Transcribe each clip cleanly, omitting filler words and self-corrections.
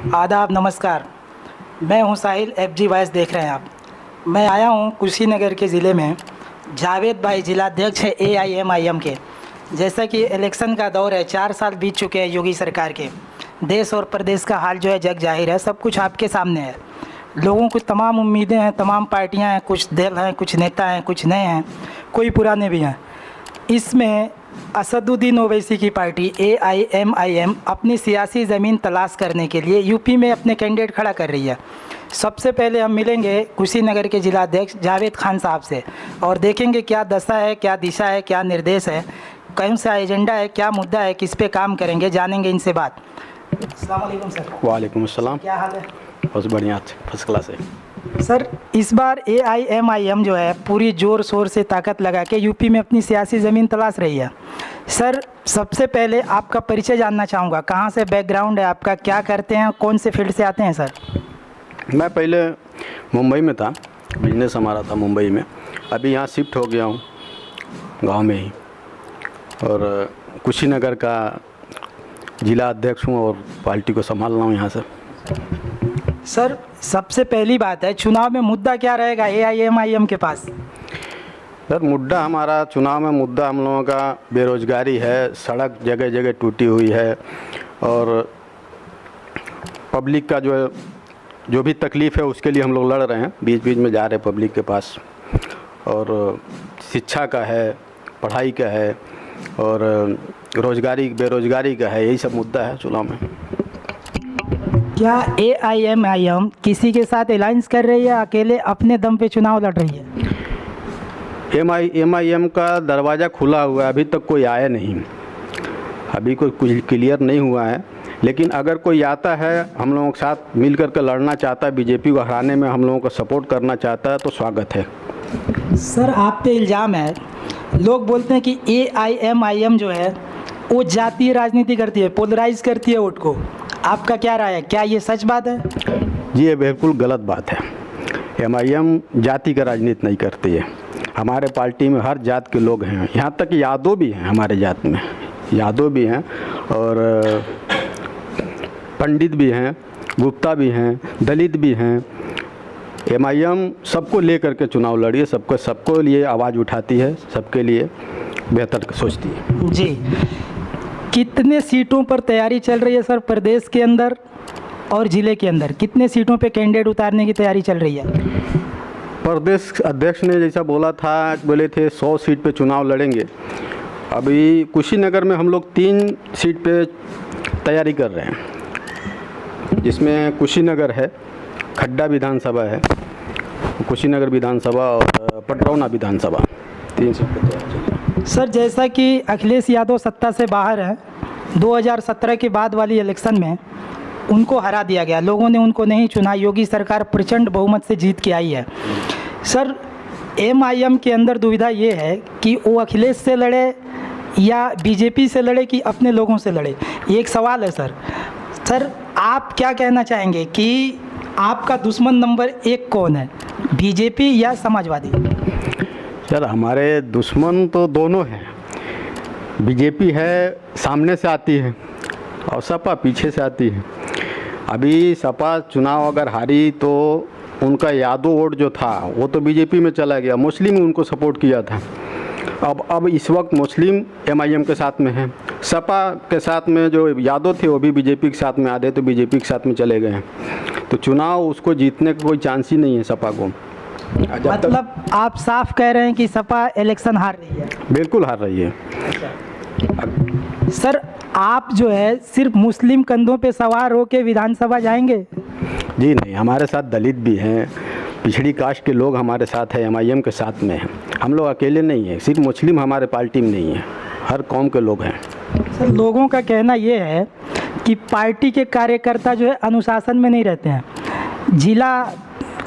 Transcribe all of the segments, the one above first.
आदाब, नमस्कार। मैं हूं साहिल, FG वॉइस देख रहे हैं आप। मैं आया हूं कुशीनगर के ज़िले में। जावेद भाई जिलाध्यक्ष है AIMIM के। जैसा कि इलेक्शन का दौर है, 4 साल बीत चुके हैं योगी सरकार के। देश और प्रदेश का हाल जो है जग जाहिर है, सब कुछ आपके सामने है। लोगों को तमाम उम्मीदें हैं, तमाम पार्टियां हैं, कुछ दल हैं, कुछ नेता हैं, कुछ नए हैं, कोई पुराने भी हैं। इसमें असदुद्दीन ओवैसी की पार्टी AIMIM अपनी सियासी ज़मीन तलाश करने के लिए यूपी में अपने कैंडिडेट खड़ा कर रही है। सबसे पहले हम मिलेंगे कुशीनगर के जिलाध्यक्ष जावेद खान साहब से और देखेंगे क्या दशा है, क्या दिशा है, क्या निर्देश है, कौन सा एजेंडा है, क्या मुद्दा है, किस पे काम करेंगे, जानेंगे इनसे बात। अस्सलाम वालेकुम सर। वालेकुम अस्सलाम। क्या हाल है? बस बढ़िया, फर्स्ट क्लास है। सर, इस बार AIMIM जो है पूरी ज़ोर शोर से ताकत लगा के यूपी में अपनी सियासी ज़मीन तलाश रही है। सर, सबसे पहले आपका परिचय जानना चाहूँगा। कहाँ से बैकग्राउंड है आपका, क्या करते हैं, कौन से फील्ड से आते हैं सर? मैं पहले मुंबई में था, बिजनेस हमारा था मुंबई में। अभी यहाँ शिफ्ट हो गया हूँ गांव में ही, और कुशीनगर का जिला अध्यक्ष हूँ और पार्टी को संभाल रहा हूँ यहाँ से। सर, सबसे पहली बात है, चुनाव में मुद्दा क्या रहेगा AIMIM के पास? सर, मुद्दा हमारा चुनाव में मुद्दा हम लोगों का बेरोजगारी है, सड़क जगह जगह टूटी हुई है, और पब्लिक का जो भी तकलीफ़ है उसके लिए हम लोग लड़ रहे हैं, बीच बीच में जा रहे हैं पब्लिक के पास। और शिक्षा का है, पढ़ाई का है, और बेरोजगारी का है, यही सब मुद्दा है चुनाव में। क्या AIMIM किसी के साथ अलायंस कर रही है, अकेले अपने दम पे चुनाव लड़ रही है? AIMIM का दरवाज़ा खुला हुआ है, अभी तक कोई आया नहीं, अभी कोई कुछ क्लियर नहीं हुआ है। लेकिन अगर कोई आता है, हम लोगों के साथ मिल कर लड़ना चाहता है, बीजेपी को हराने में हम लोगों को सपोर्ट करना चाहता है, तो स्वागत है। सर, आप पे इल्ज़ाम है, लोग बोलते हैं कि AIMIM जो है वो जातीय राजनीति करती है, पोलराइज करती है वोट को। आपका क्या राय है, क्या ये सच बात है? जी, ये बिल्कुल गलत बात है। MIM जाति का राजनीति नहीं करती है। हमारे पार्टी में हर जात के लोग हैं, यहाँ तक यादव भी हैं, हमारे जात में यादव भी हैं, और पंडित भी हैं, गुप्ता भी हैं, दलित भी हैं। MIM सबको ले करके चुनाव लड़ी है, सबको लिए आवाज़ उठाती है, सबके लिए बेहतर सोचती है। जी, कितने सीटों पर तैयारी चल रही है सर प्रदेश के अंदर और ज़िले के अंदर? कितने सीटों पे कैंडिडेट उतारने की तैयारी चल रही है? प्रदेश अध्यक्ष ने जैसा बोले थे 100 सीट पे चुनाव लड़ेंगे। अभी कुशीनगर में हम लोग 3 सीट पे तैयारी कर रहे हैं, जिसमें कुशीनगर है, खड्डा विधानसभा है, कुशीनगर विधानसभा और पटरौना विधानसभा, 3 सीट पे तैयारी चल रही है। सर, जैसा कि अखिलेश यादव सत्ता से बाहर है, 2017 के बाद वाली इलेक्शन में उनको हरा दिया गया, लोगों ने उनको नहीं चुना, योगी सरकार प्रचंड बहुमत से जीत के आई है। सर, MIM के अंदर दुविधा ये है कि वो अखिलेश से लड़े या बीजेपी से लड़े कि अपने लोगों से लड़े, ये एक सवाल है सर। सर, आप क्या कहना चाहेंगे कि आपका दुश्मन नंबर 1 कौन है, बीजेपी या समाजवादी? सर, हमारे दुश्मन तो दोनों हैं। बीजेपी है सामने से आती है और सपा पीछे से आती है। अभी सपा चुनाव अगर हारी तो उनका यादव वोट जो था वो तो बीजेपी में चला गया, मुस्लिम उनको सपोर्ट किया था। अब इस वक्त मुस्लिम MIM के साथ में है, सपा के साथ में जो यादव थे वो भी बीजेपी के साथ में, आधे तो बीजेपी के साथ में चले गए हैं। तो चुनाव उसको जीतने का कोई चांस ही नहीं है सपा को। मतलब आप साफ कह रहे हैं कि सपा इलेक्शन हार रही है? बिल्कुल हार रही है। सर, आप जो है सिर्फ मुस्लिम कंधों पे सवार होकर विधानसभा जाएंगे? जी नहीं, हमारे साथ दलित भी हैं, पिछड़ी कास्ट के लोग हमारे साथ हैं, MIM के साथ में हैं। हम लोग अकेले नहीं हैं, सिर्फ मुस्लिम हमारे पार्टी में नहीं है, हर कौम के लोग हैं। सर, लोगों का कहना ये है कि पार्टी के कार्यकर्ता जो है अनुशासन में नहीं रहते हैं। जिला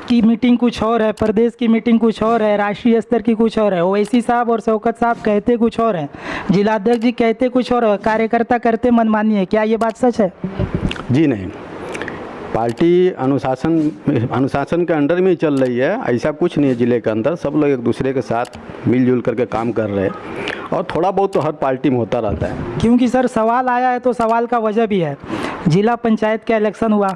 की मीटिंग कुछ और है, प्रदेश की मीटिंग कुछ और है, राष्ट्रीय स्तर की कुछ और है। ओवैसी साहब और शौकत साहब कहते कुछ और हैं, जिलाध्यक्ष जी कहते कुछ और है, कार्यकर्ता करते मनमानी है। क्या ये बात सच है? जी नहीं, पार्टी अनुशासन के अंडर में ही चल रही है, ऐसा कुछ नहीं है। ज़िले के अंदर सब लोग एक दूसरे के साथ मिलजुल करके काम कर रहे हैं। और थोड़ा बहुत तो हर पार्टी में होता रहता है। क्योंकि सर सवाल आया है तो सवाल का वजह भी है। जिला पंचायत का इलेक्शन हुआ,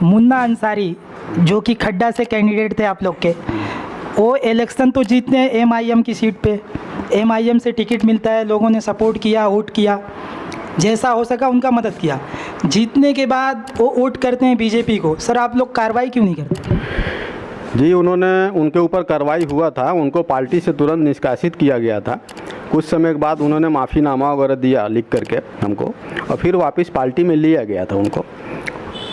मुन्ना अंसारी जो कि खड्डा से कैंडिडेट थे आप लोग के, वो इलेक्शन तो जीतते हैं एमआईएम की सीट पे, एमआईएम से टिकट मिलता है, लोगों ने सपोर्ट किया, वोट किया, जैसा हो सका उनका मदद किया। जीतने के बाद वो वोट करते हैं बीजेपी को। सर आप लोग कार्रवाई क्यों नहीं करते? जी, उनके ऊपर कार्रवाई हुआ था, उनको पार्टी से तुरंत निष्कासित किया गया था। कुछ समय के बाद उन्होंने माफ़ीनामा वगैरह दिया लिख करके हमको, और फिर वापस पार्टी में लिया गया था। उनको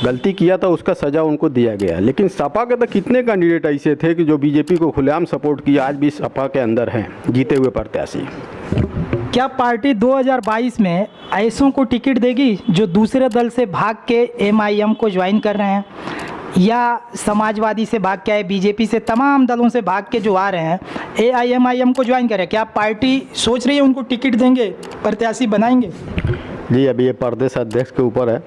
गलती किया था, उसका सज़ा उनको दिया गया। लेकिन सपा के तो कितने कैंडिडेट ऐसे थे कि जो बीजेपी को खुलेआम सपोर्ट किया, आज भी सपा के अंदर हैं जीते हुए प्रत्याशी। क्या पार्टी 2022 में ऐसों को टिकट देगी जो दूसरे दल से भाग के एमआईएम को ज्वाइन कर रहे हैं, या समाजवादी से भाग के आए, बीजेपी से, तमाम दलों से भाग के जो आ रहे हैं एआईएमआईएम को ज्वाइन करें? क्या पार्टी सोच रही है उनको टिकट देंगे, प्रत्याशी बनाएंगे? जी, अभी ये प्रदेश अध्यक्ष के ऊपर है,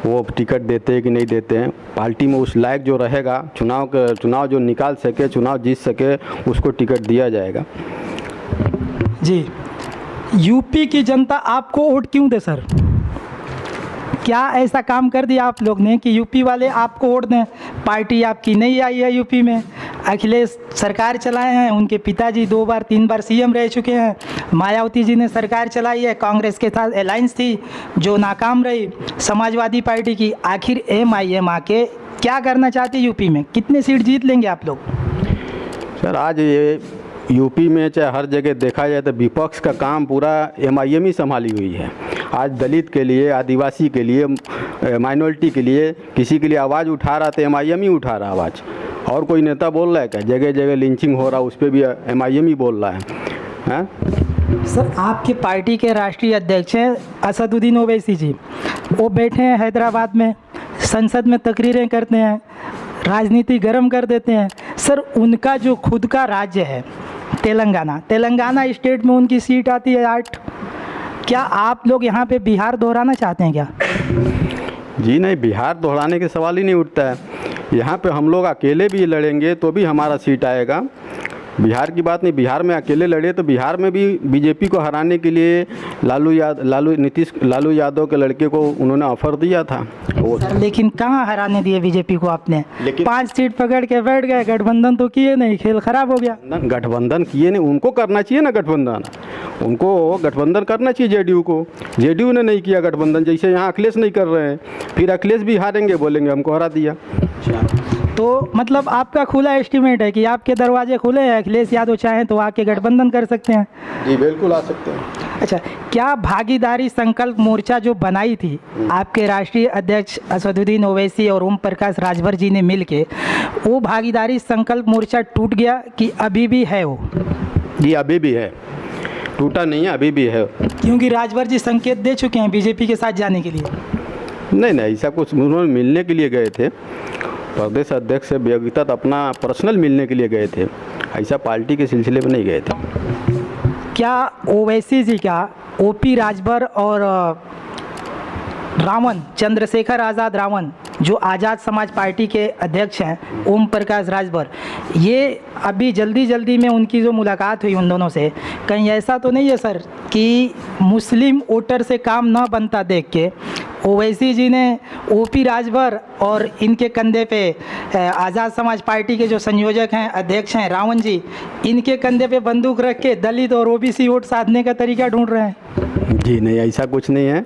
वो टिकट देते हैं कि नहीं देते हैं। पार्टी में उस लायक जो रहेगा, चुनाव जो निकाल सके, चुनाव जीत सके, उसको टिकट दिया जाएगा। जी, यूपी की जनता आपको वोट क्यों दे सर? क्या ऐसा काम कर दिया आप लोग ने कि यूपी वाले आपको वोट दें? पार्टी आपकी नहीं आई है यूपी में, अखिलेश सरकार चलाए हैं, उनके पिताजी 2 बार 3 बार सीएम रह चुके हैं, मायावती जी ने सरकार चलाई है, कांग्रेस के साथ अलायंस थी जो नाकाम रही, समाजवादी पार्टी की। आखिर एमआईएम आके क्या करना चाहती है यूपी में? कितने सीट जीत लेंगे आप लोग? सर, आज ये यूपी में चाहे हर जगह देखा जाए तो विपक्ष का काम पूरा एमआईएम ही संभाली हुई है। आज दलित के लिए, आदिवासी के लिए, माइनॉरिटी के लिए, किसी के लिए आवाज़ उठा रहा तो एमआईएम ही उठा रहा आवाज़। और कोई नेता बोल रहा है क्या? जगह जगह लिंचिंग हो रहा, उस पर भी एमआईएम ही बोल रहा है। सर आपके पार्टी के राष्ट्रीय अध्यक्ष हैं असदुद्दीन ओवैसी जी, वो बैठे हैं हैदराबाद में, संसद में तकरीरें करते हैं, राजनीति गर्म कर देते हैं। सर उनका जो खुद का राज्य है तेलंगाना स्टेट में उनकी सीट आती है 8। क्या आप लोग यहाँ पे बिहार दोहराना चाहते हैं क्या? जी नहीं, बिहार दोहराने के सवाल ही नहीं उठता है। यहाँ पे हम लोग अकेले भी लड़ेंगे तो भी हमारा सीट आएगा। बिहार की बात नहीं, बिहार में अकेले लड़े तो बिहार में भी बीजेपी को हराने के लिए लालू यादव के लड़के को उन्होंने ऑफर दिया था वो। लेकिन कहाँ हराने दिए बीजेपी को आपने? 5 सीट पकड़ के बैठ गए, गठबंधन तो किए नहीं, खेल खराब हो गया। गठबंधन किए नहीं, उनको करना चाहिए ना गठबंधन, उनको गठबंधन करना चाहिए जेडीयू को। जेडीयू ने नहीं किया गठबंधन, जैसे यहाँ अखिलेश नहीं कर रहे हैं, फिर अखिलेश भी हारेंगे, बोलेंगे हमको हरा दिया। तो मतलब आपका खुला एस्टीमेट है कि आपके दरवाजे खुले हैं, अखिलेश यादव चाहें तो आके गठबंधन कर सकते हैं? जी बिल्कुल आ सकते हैं। अच्छा, क्या भागीदारी संकल्प मोर्चा जो बनाई थी आपके राष्ट्रीय अध्यक्ष असदुद्दीन ओवैसी और ओम प्रकाश राजभर जी ने मिलके, वो भागीदारी संकल्प मोर्चा टूट गया कि अभी भी है वो? जी अभी भी है, टूटा नहीं है, अभी भी है। क्योंकि राजभर जी संकेत दे चुके हैं बीजेपी के साथ जाने के लिए। नहीं, ऐसा कुछ, उन्होंने मिलने के लिए गए थे, प्रदेश अध्यक्ष से व्यक्तिगत अपना पर्सनल मिलने के लिए गए थे, ऐसा पार्टी के सिलसिले में नहीं गए थे। क्या ओवैसी जी का ओपी राजभर और रावण, चंद्रशेखर आज़ाद रावण जो आज़ाद समाज पार्टी के अध्यक्ष हैं, ओम प्रकाश राजभर, ये अभी जल्दी में उनकी जो मुलाकात हुई उन दोनों से, कहीं ऐसा तो नहीं है सर कि मुस्लिम वोटर से काम ना बनता देख के ओवैसी जी ने ओपी राजभर और इनके कंधे पे आज़ाद समाज पार्टी के जो संयोजक हैं, अध्यक्ष हैं रावण जी, इनके कंधे पे बंदूक रख के दलित और ओबीसी वोट साधने का तरीका ढूंढ रहे हैं? जी नहीं, ऐसा कुछ नहीं है।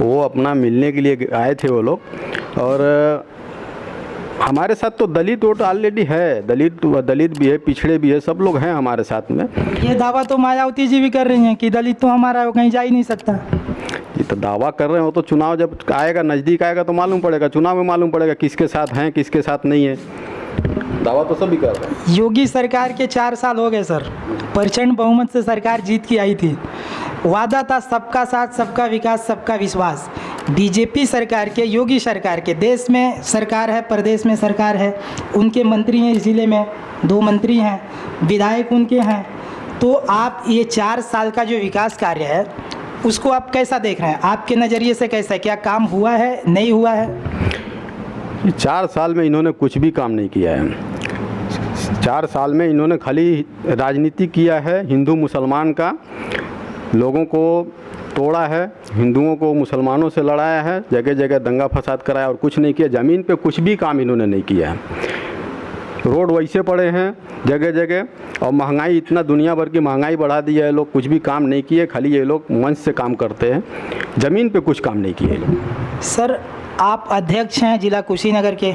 वो अपना मिलने के लिए आए थे वो लोग, और हमारे साथ तो दलित वोट ऑलरेडी है, दलित भी है, पिछड़े भी है, सब लोग हैं हमारे साथ में। ये दावा तो मायावती जी भी कर रही हैं कि दलित तो हमारा कहीं जा ही नहीं सकता। ये तो दावा कर रहे हो, तो चुनाव जब आएगा, नज़दीक आएगा तो मालूम पड़ेगा, चुनाव में मालूम पड़ेगा किसके साथ हैं किसके साथ नहीं है। दावा तो सभी कर रहे हैं। योगी सरकार के 4 साल हो गए सर, प्रचंड बहुमत से सरकार जीत के आई थी, वादा था सबका साथ, सबका विकास, सबका विश्वास। बीजेपी सरकार के, योगी सरकार के, देश में सरकार है, प्रदेश में सरकार है, उनके मंत्री हैं, इस जिले में 2 मंत्री हैं, विधायक उनके हैं। तो आप ये 4 साल का जो विकास कार्य है उसको आप कैसा देख रहे हैं? आपके नज़रिए से कैसा है? क्या काम हुआ है, नहीं हुआ है? 4 साल में इन्होंने कुछ भी काम नहीं किया है। 4 साल में इन्होंने खाली राजनीति किया है हिंदू मुसलमान का, लोगों को तोड़ा है, हिंदुओं को मुसलमानों से लड़ाया है, जगह जगह दंगा फसाद कराया और कुछ नहीं किया। ज़मीन पे कुछ भी काम इन्होंने नहीं किया है। रोड वैसे पड़े हैं जगह जगह, और महंगाई इतना दुनिया भर की महंगाई बढ़ा दी है। लोग कुछ भी काम नहीं किए, खाली ये लोग मंच से काम करते हैं, ज़मीन पे कुछ काम नहीं किए लोग। सर, आप अध्यक्ष हैं जिला कुशीनगर के,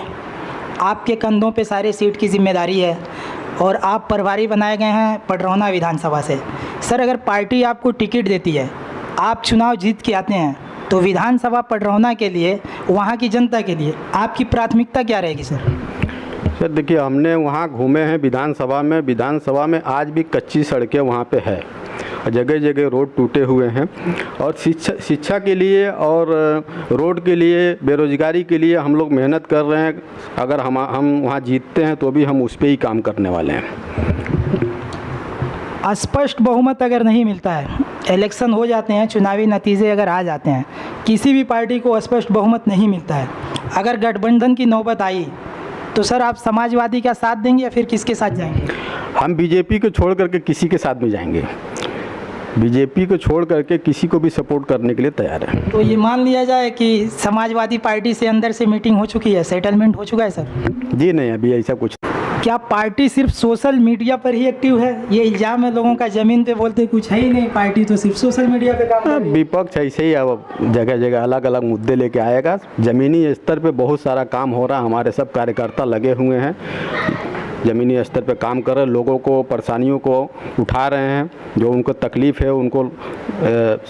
आपके कंधों पे सारे सीट की जिम्मेदारी है और आप प्रभारी बनाए गए हैं पडरौना विधानसभा से। सर, अगर पार्टी आपको टिकट देती है, आप चुनाव जीत के आते हैं, तो विधानसभा पडरौना के लिए, वहाँ की जनता के लिए आपकी प्राथमिकता क्या रहेगी सर? सर देखिए, हमने वहाँ घूमे हैं विधानसभा में आज भी कच्ची सड़कें वहाँ पे है, जगह जगह रोड टूटे हुए हैं। और शिक्षा के लिए और रोड के लिए, बेरोजगारी के लिए हम लोग मेहनत कर रहे हैं। अगर हम वहाँ जीतते हैं तो भी हम उस पर ही काम करने वाले हैं। स्पष्ट बहुमत अगर नहीं मिलता है, इलेक्शन हो जाते हैं, चुनावी नतीजे अगर आ जाते हैं, किसी भी पार्टी को स्पष्ट बहुमत नहीं मिलता है, अगर गठबंधन की नौबत आई तो सर आप समाजवादी का साथ देंगे या फिर किसके साथ जाएंगे? हम बीजेपी को छोड़ करके किसी के साथ नहीं जाएंगे। बीजेपी को छोड़ करके किसी को भी सपोर्ट करने के लिए तैयार है। तो ये मान लिया जाए कि समाजवादी पार्टी से अंदर से मीटिंग हो चुकी है, सेटलमेंट हो चुका है सर? जी नहीं, अभी ऐसा कुछ। क्या पार्टी सिर्फ सोशल मीडिया पर ही एक्टिव है? ये इल्ज़ाम है लोगों का, ज़मीन पे बोलते कुछ है ही नहीं, पार्टी तो सिर्फ सोशल मीडिया पे काम कर रही है। विपक्ष ऐसे ही अब जगह जगह अलग अलग मुद्दे लेके आएगा। ज़मीनी स्तर पे बहुत सारा काम हो रहा है, हमारे सब कार्यकर्ता लगे हुए हैं, ज़मीनी स्तर पे काम कर रहे हैं, लोगों को परेशानियों को उठा रहे हैं, जो उनको तकलीफ़ है उनको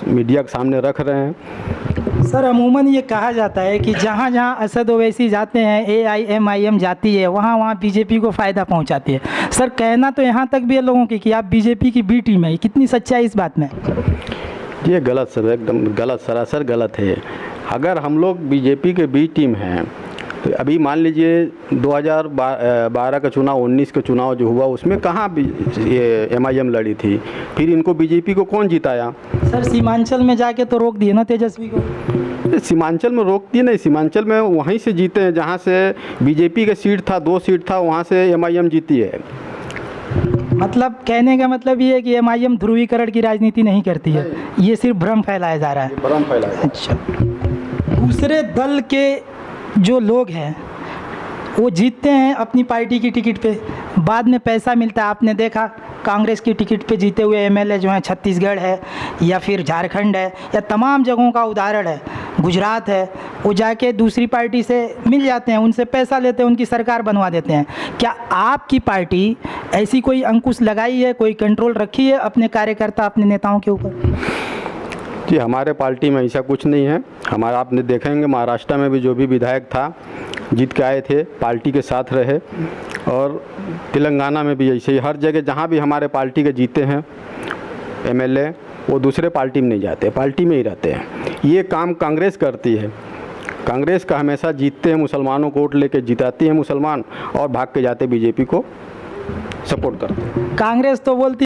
मीडिया के सामने रख रहे हैं। सर, अमूमन ये कहा जाता है कि जहाँ जहाँ असद ओवैसी जाते हैं, AIMIM जाती है, वहाँ वहाँ बीजेपी को फ़ायदा पहुँचाती है। सर, कहना तो यहाँ तक भी है लोगों की कि आप बीजेपी की बी टीम है, कितनी सच्चाई इस बात में? ये गलत सर, एकदम गलत, सरासर गलत है। अगर हम लोग बीजेपी के बी टीम हैं तो अभी मान लीजिए 2012 का चुनाव, 19 का चुनाव जो हुआ उसमें कहाँ ये MIM लड़ी थी, फिर इनको बीजेपी को कौन जिताया? सर, सीमांचल में जाके तो रोक दिए ना तेजस्वी को। सीमांचल में रोक दिए नहीं, सीमांचल में वहीं से जीते हैं जहाँ से बीजेपी का सीट था, 2 सीट था, वहाँ से MIM जीती है। मतलब कहने का मतलब ये है कि MIM ध्रुवीकरण की राजनीति नहीं करती है, ये सिर्फ भ्रम फैलाया जा रहा है। भ्रम फैलाया। अच्छा, दूसरे दल के जो लोग हैं वो जीतते हैं अपनी पार्टी की टिकट पे, बाद में पैसा मिलता है। आपने देखा कांग्रेस की टिकट पे जीते हुए MLA जो हैं, छत्तीसगढ़ है या फिर झारखंड है या तमाम जगहों का उदाहरण है, गुजरात है, वो जाके दूसरी पार्टी से मिल जाते हैं, उनसे पैसा लेते हैं, उनकी सरकार बनवा देते हैं। क्या आपकी पार्टी ऐसी कोई अंकुश लगाई है, कोई कंट्रोल रखी है अपने कार्यकर्ता, अपने नेताओं के ऊपर? जी, हमारे पार्टी में ऐसा कुछ नहीं है। हमारा आपने देखेंगे महाराष्ट्र में भी जो भी विधायक था जीत के आए थे, पार्टी के साथ रहे, और तेलंगाना में भी ऐसे ही, हर जगह जहाँ भी हमारे पार्टी के जीते हैं MLA, वो दूसरे पार्टी में नहीं जाते, पार्टी में ही रहते हैं। ये काम कांग्रेस करती है। कांग्रेस का हमेशा जीतते हैं, मुसलमानों को वोट लेके जिताती है मुसलमान, और भाग के जाते बीजेपी को सपोर्ट करते हैं। कांग्रेस तो बोलती